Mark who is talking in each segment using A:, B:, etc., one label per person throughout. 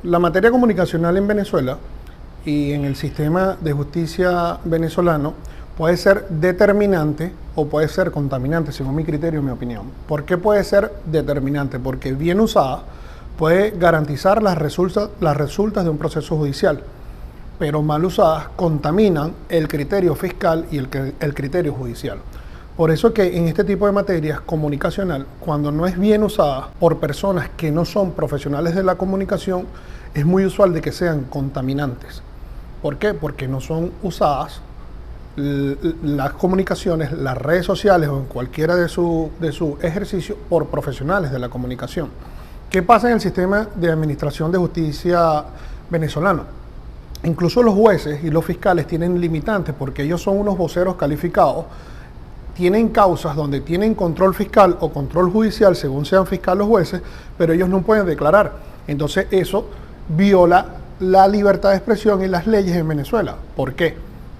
A: la materia comunicacional en Venezuela y en el sistema de justicia venezolano puede ser determinante o puede ser contaminante, según mi criterio y mi opinión. ¿Por qué puede ser determinante? Porque bien usada puede garantizar las resultas de un proceso judicial, pero mal usadas contaminan el criterio fiscal y el criterio judicial. Por eso que en este tipo de materias comunicacional, cuando no es bien usada por personas que no son profesionales de la comunicación, es muy usual de que sean contaminantes. ¿Por qué? Porque no son usadas las comunicaciones, las redes sociales o en cualquiera de su ejercicio por profesionales de la comunicación. ¿Qué pasa en el sistema de administración de justicia venezolano? Incluso los jueces y los fiscales tienen limitantes porque ellos son unos voceros calificados, tienen causas donde tienen control fiscal o control judicial, según sean fiscal los jueces, pero ellos no pueden declarar. Entonces eso viola la libertad de expresión y las leyes en Venezuela. ¿Por qué?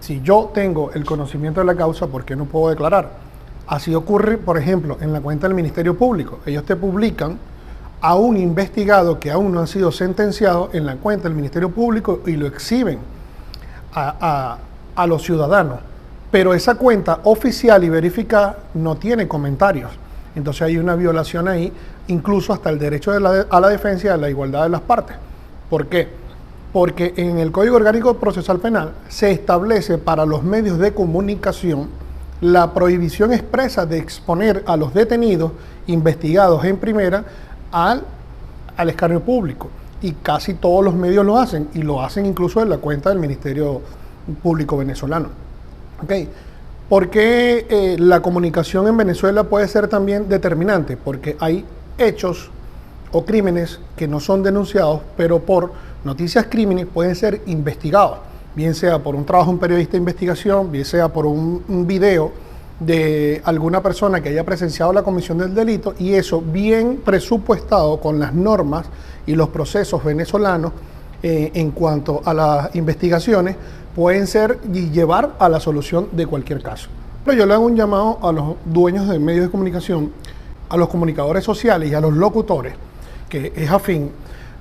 A: Si yo tengo el conocimiento de la causa, ¿por qué no puedo declarar? Así ocurre, por ejemplo, en la cuenta del Ministerio Público. Ellos te publican a un investigado que aún no ha sido sentenciado en la cuenta del Ministerio Público y lo exhiben a los ciudadanos. Pero esa cuenta oficial y verificada no tiene comentarios. Entonces hay una violación ahí, incluso hasta el derecho a la defensa y a la igualdad de las partes. ¿Por qué? Porque en el Código Orgánico Procesal Penal se establece para los medios de comunicación la prohibición expresa de exponer a los detenidos investigados en primera al escarnio público. Y casi todos los medios lo hacen, y lo hacen incluso en la cuenta del Ministerio Público venezolano. Okay. ¿Por qué la comunicación en Venezuela puede ser también determinante? Porque hay hechos o crímenes que no son denunciados, pero por noticias crímenes pueden ser investigados, bien sea por un trabajo de un periodista de investigación, bien sea por un video de alguna persona que haya presenciado la comisión del delito, y eso bien presupuestado con las normas y los procesos venezolanos en cuanto a las investigaciones, pueden ser y llevar a la solución de cualquier caso. Pero yo le hago un llamado a los dueños de medios de comunicación, a los comunicadores sociales y a los locutores, que es afín,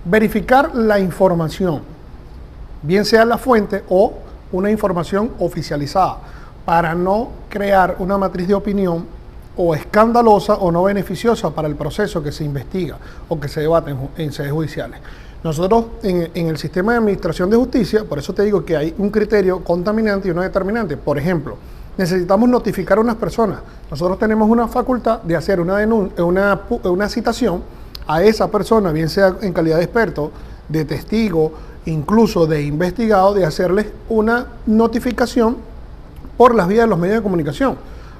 A: verificar la información, bien sea la fuente o una información oficializada, para no crear una matriz de opinión o escandalosa o no beneficiosa para el proceso que se investiga o que se debate en sedes judiciales. Nosotros en el sistema de administración de justicia, por eso te digo que hay un criterio contaminante y uno determinante. Por ejemplo, necesitamos notificar a unas personas. Nosotros tenemos una facultad de hacer una citación a esa persona, bien sea en calidad de experto, de testigo, incluso de investigado, de hacerles una notificación por las vías de los medios de comunicación.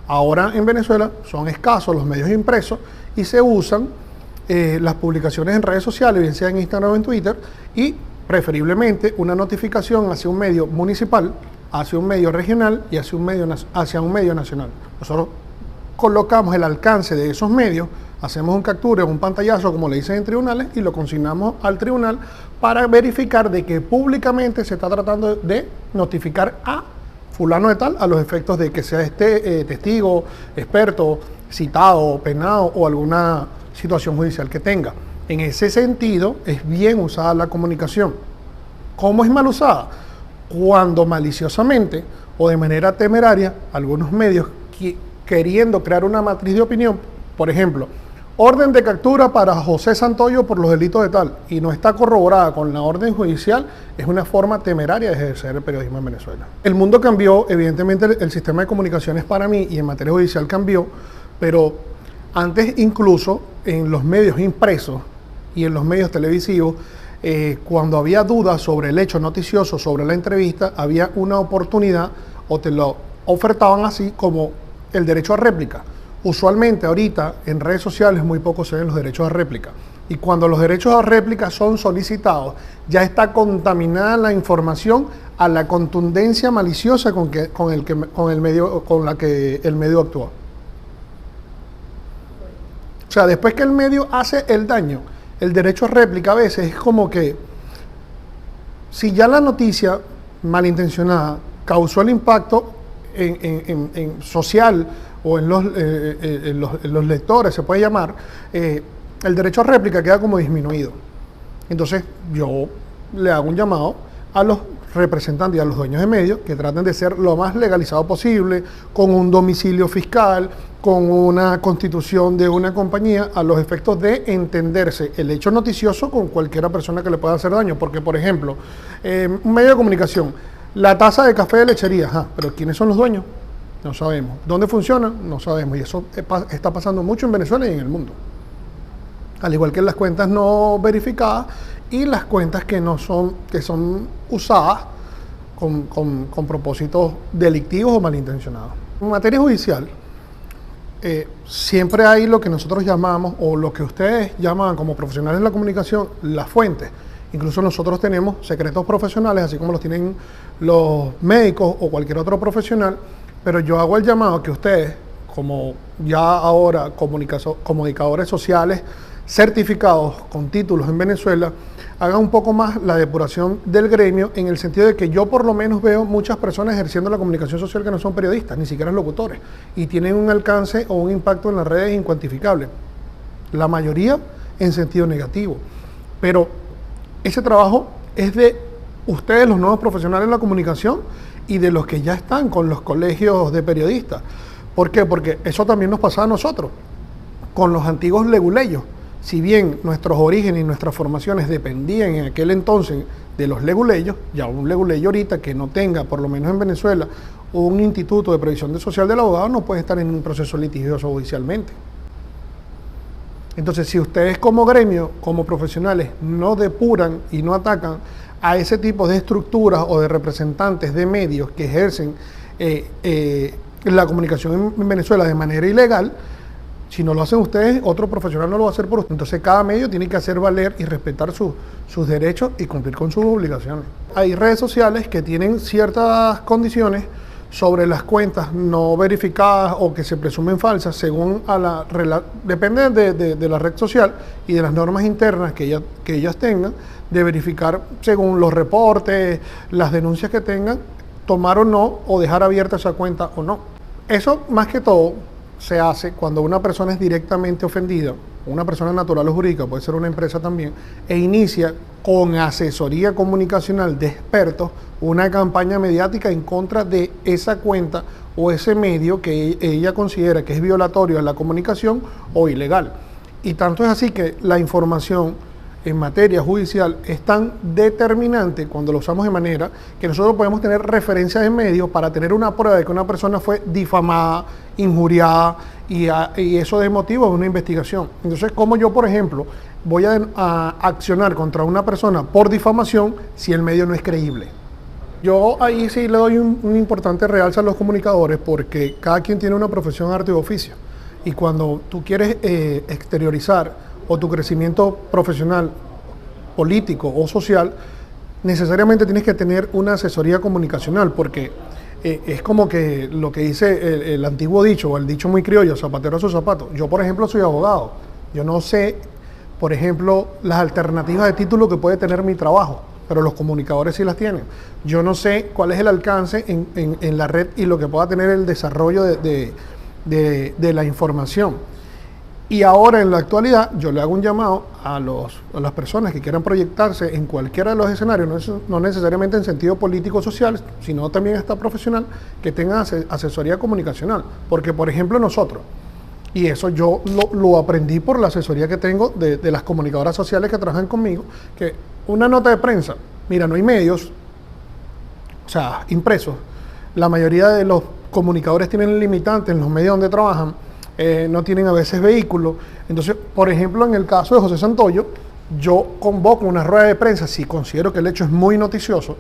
A: Ahora en Venezuela son escasos los medios impresos y se usan las publicaciones en redes sociales, bien sea en Instagram o en Twitter, y preferiblemente una notificación hacia un medio municipal, hacia un medio regional y hacia un medio nacional. Nosotros colocamos el alcance de esos medios, hacemos un captura, un pantallazo, como le dicen en tribunales, y lo consignamos al tribunal para verificar de que públicamente se está tratando de notificar a fulano de tal, a los efectos de que sea testigo, experto, citado, penado o alguna situación judicial que tenga. En ese sentido, es bien usada la comunicación. ¿Cómo es mal usada? Cuando maliciosamente o de manera temeraria, algunos medios queriendo crear una matriz de opinión, por ejemplo, orden de captura para José Santoyo por los delitos de tal, y no está corroborada con la orden judicial, es una forma temeraria de ejercer el periodismo en Venezuela. El mundo cambió, evidentemente el sistema de comunicaciones para mí y en materia judicial cambió, pero antes incluso en los medios impresos y en los medios televisivos, cuando había dudas sobre el hecho noticioso, sobre la entrevista, había una oportunidad o te lo ofertaban así como el derecho a réplica. Usualmente ahorita en redes sociales muy poco se ven los derechos a réplica. Y cuando los derechos a réplica son solicitados, ya está contaminada la información a la contundencia maliciosa con la que el medio actúa. O sea, después que el medio hace el daño, el derecho a réplica a veces es como que si ya la noticia malintencionada causó el impacto en social o en los lectores, se puede llamar, el derecho a réplica queda como disminuido. Entonces yo le hago un llamado a los representantes y a los dueños de medios que traten de ser lo más legalizado posible, con un domicilio fiscal, con una constitución de una compañía, a los efectos de entenderse el hecho noticioso con cualquiera persona que le pueda hacer daño. Porque, por ejemplo, un medio de comunicación, la taza de café de lechería, pero ¿quiénes son los dueños? No sabemos. ¿Dónde funciona? No sabemos. Y eso está pasando mucho en Venezuela y en el mundo. Al igual que las cuentas no verificadas y las cuentas que son usadas con propósitos delictivos o malintencionados. En materia judicial, siempre hay lo que nosotros llamamos, o lo que ustedes llaman como profesionales de la comunicación, las fuentes. Incluso nosotros tenemos secretos profesionales, así como los tienen los médicos o cualquier otro profesional, pero yo hago el llamado a que ustedes, como ya ahora comunicadores sociales certificados con títulos en Venezuela, hagan un poco más la depuración del gremio, en el sentido de que yo por lo menos veo muchas personas ejerciendo la comunicación social que no son periodistas, ni siquiera locutores, y tienen un alcance o un impacto en las redes incuantificable. La mayoría en sentido negativo. Pero ese trabajo es de ustedes, los nuevos profesionales de la comunicación, y de los que ya están con los colegios de periodistas. ¿Por qué? Porque eso también nos pasaba a nosotros, con los antiguos leguleyos. Si bien nuestros orígenes y nuestras formaciones dependían en aquel entonces de los leguleyos, ya un leguleyo ahorita que no tenga, por lo menos en Venezuela, un instituto de previsión social del abogado no puede estar en un proceso litigioso judicialmente. Entonces, si ustedes como gremio, como profesionales, no depuran y no atacan a ese tipo de estructuras o de representantes de medios que ejercen la comunicación en Venezuela de manera ilegal, si no lo hacen ustedes, otro profesional no lo va a hacer por ustedes. Entonces cada medio tiene que hacer valer y respetar sus derechos y cumplir con sus obligaciones. Hay redes sociales que tienen ciertas condiciones sobre las cuentas no verificadas o que se presumen falsas, según depende de la red social y de las normas internas que ellas tengan, de verificar según los reportes, las denuncias que tengan, tomar o no, o dejar abierta esa cuenta o no. Eso más que todo se hace cuando una persona es directamente ofendida, una persona natural o jurídica, puede ser una empresa también, e inicia con asesoría comunicacional de expertos una campaña mediática en contra de esa cuenta o ese medio que ella considera que es violatorio a la comunicación o ilegal. Y tanto es así que la información en materia judicial es tan determinante cuando lo usamos de manera que nosotros podemos tener referencias en medios para tener una prueba de que una persona fue difamada, injuriada, y eso es motivo de una investigación. Entonces, ¿cómo yo, por ejemplo, voy a accionar contra una persona por difamación si el medio no es creíble? Yo ahí sí le doy un importante realce a los comunicadores, porque cada quien tiene una profesión, arte y oficio, y cuando tú quieres exteriorizar o tu crecimiento profesional, político o social, necesariamente tienes que tener una asesoría comunicacional, porque es como que lo que dice el antiguo dicho, o el dicho muy criollo, zapatero a sus zapatos. Yo, por ejemplo, soy abogado. Yo no sé, por ejemplo, las alternativas de título que puede tener mi trabajo, pero los comunicadores sí las tienen. Yo no sé cuál es el alcance en la red y lo que pueda tener el desarrollo de la información. Y ahora, en la actualidad, yo le hago un llamado a las personas que quieran proyectarse en cualquiera de los escenarios, no necesariamente en sentido político-social, sino también hasta profesional, que tengan asesoría comunicacional. Porque, por ejemplo, nosotros, y eso yo lo aprendí por la asesoría que tengo de las comunicadoras sociales que trabajan conmigo, que una nota de prensa, mira, no hay medios, o sea, impresos. La mayoría de los comunicadores tienen limitantes en los medios donde trabajan, no tienen a veces vehículos. Entonces, por ejemplo, en el caso de José Santoyo, yo convoco una rueda de prensa si considero que el hecho es muy noticioso.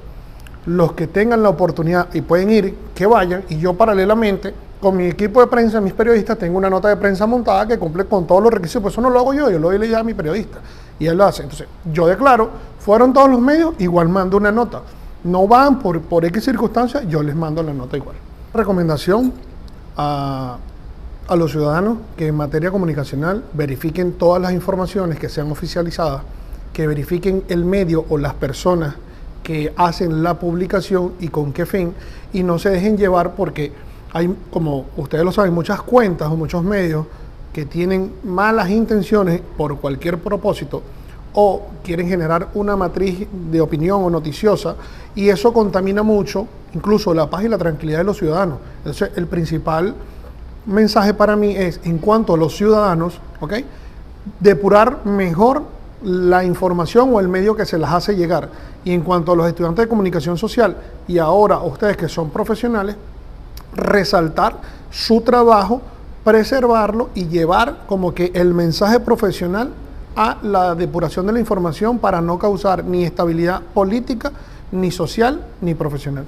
A: Los que tengan la oportunidad y pueden ir, que vayan, y yo paralelamente, con mi equipo de prensa, mis periodistas, tengo una nota de prensa montada que cumple con todos los requisitos. Pues eso no lo hago yo lo doy a mi periodista, y él lo hace. Entonces, yo declaro, fueron todos los medios, igual mando una nota. No van por X circunstancias, yo les mando la nota igual. Recomendación a los ciudadanos que en materia comunicacional verifiquen todas las informaciones que sean oficializadas, que verifiquen el medio o las personas que hacen la publicación y con qué fin, y no se dejen llevar porque hay, como ustedes lo saben, muchas cuentas o muchos medios que tienen malas intenciones por cualquier propósito, o quieren generar una matriz de opinión o noticiosa, y eso contamina mucho, incluso la paz y la tranquilidad de los ciudadanos. Entonces, el principal mensaje para mí es, en cuanto a los ciudadanos, ¿ok?, depurar mejor la información o el medio que se las hace llegar. Y en cuanto a los estudiantes de comunicación social, y ahora ustedes que son profesionales, resaltar su trabajo, preservarlo y llevar como que el mensaje profesional a la depuración de la información para no causar ni estabilidad política, ni social, ni profesional.